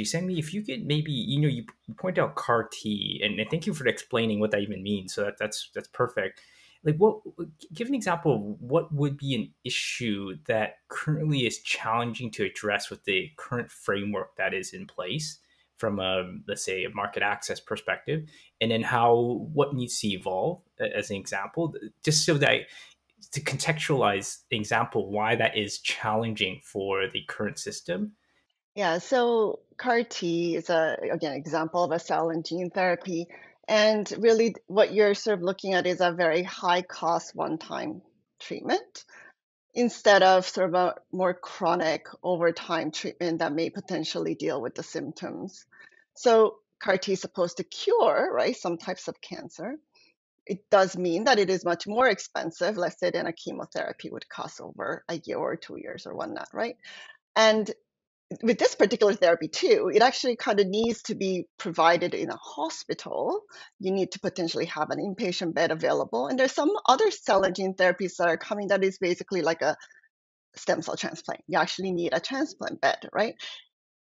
Sammy, if you could maybe, you point out CAR T, and thank you for explaining what that even means. So that's perfect. Like, give an example of what would be an issue that currently is challenging to address with the current framework that is in place from a, let's say, a market access perspective, and then what needs to evolve as an example, just so that to contextualize the example why that is challenging for the current system. Yeah, so CAR T is again, example of a cell and gene therapy. And really, what you're sort of looking at is a very high cost one-time treatment instead of sort of a more chronic over time treatment that may potentially deal with the symptoms. So CAR T is supposed to cure, right, some types of cancer. It does mean that it is much more expensive, let's say, than a chemotherapy would cost over a year or 2 years or whatnot, right? And with this particular therapy too, it actually kind of needs to be provided in a hospital. You need to potentially have an inpatient bed available. And there's some other cell and gene therapies that are coming that is basically like a stem cell transplant. You actually need a transplant bed, right?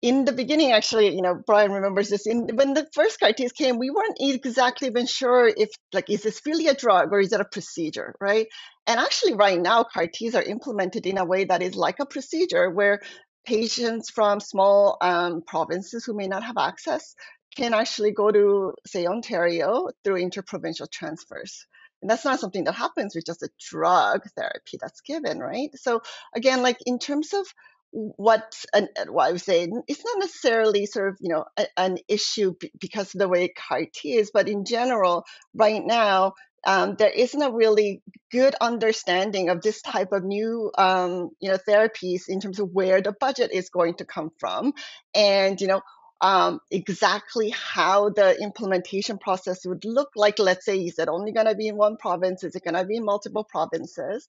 In the beginning, actually, Brian remembers this. When the first CAR Ts came, we weren't exactly even sure if, like, is this really a drug or is it a procedure, right? And actually, right now, CAR Ts are implemented in a way that is like a procedure where patients from small provinces who may not have access can actually go to, say, Ontario through interprovincial transfers. And that's not something that happens with just a drug therapy that's given, right? So again, like in terms of what I was saying, it's not necessarily sort of an issue because of the way CAR T is, but in general, right now there isn't a really good understanding of this type of new therapies in terms of where the budget is going to come from, and exactly how the implementation process would look like. Let's say, is it only going to be in one province? Is it going to be in multiple provinces?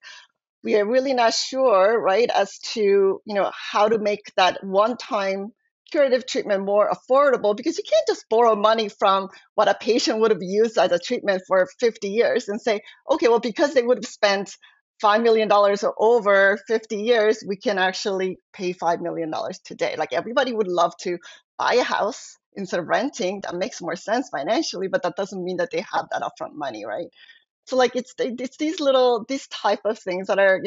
We are really not sure, right, as to how to make that one-time curative treatment more affordable, because you can't just borrow money from what a patient would have used as a treatment for 50 years and say, okay, well, because they would have spent $5 million or over 50 years, we can actually pay $5 million today. Like, everybody would love to buy a house instead of renting. That makes more sense financially, but that doesn't mean that they have that upfront money, right? So like it's these type of things that are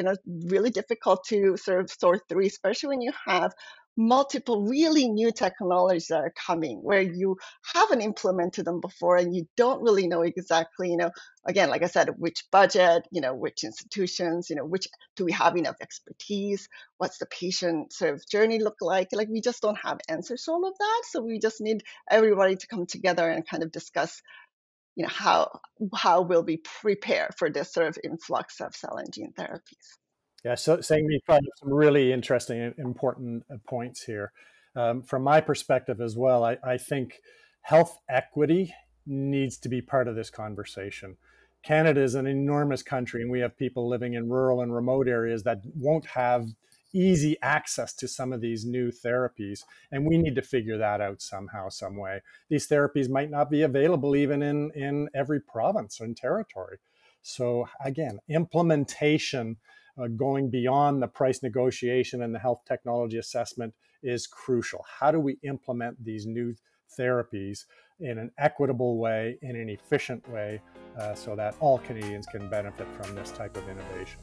really difficult to sort of sort through, especially when you have multiple really new technologies that are coming where you haven't implemented them before and you don't really know exactly, again, like I said, which budget, which institutions, which do we have enough expertise, what's the patient sort of journey look like we just don't have answers to all of that. So we just need everybody to come together and kind of discuss how will we prepare for this sort of influx of cell and gene therapies. Yeah, so saying we find some really interesting and important points here. From my perspective as well, I think health equity needs to be part of this conversation. Canada is an enormous country, and we have people living in rural and remote areas that won't have easy access to some of these new therapies. And we need to figure that out somehow, some way. These therapies might not be available even in every province and territory. So again, implementation, going beyond the price negotiation and the health technology assessment is crucial. How do we implement these new therapies in an equitable way, in an efficient way, so that all Canadians can benefit from this type of innovation?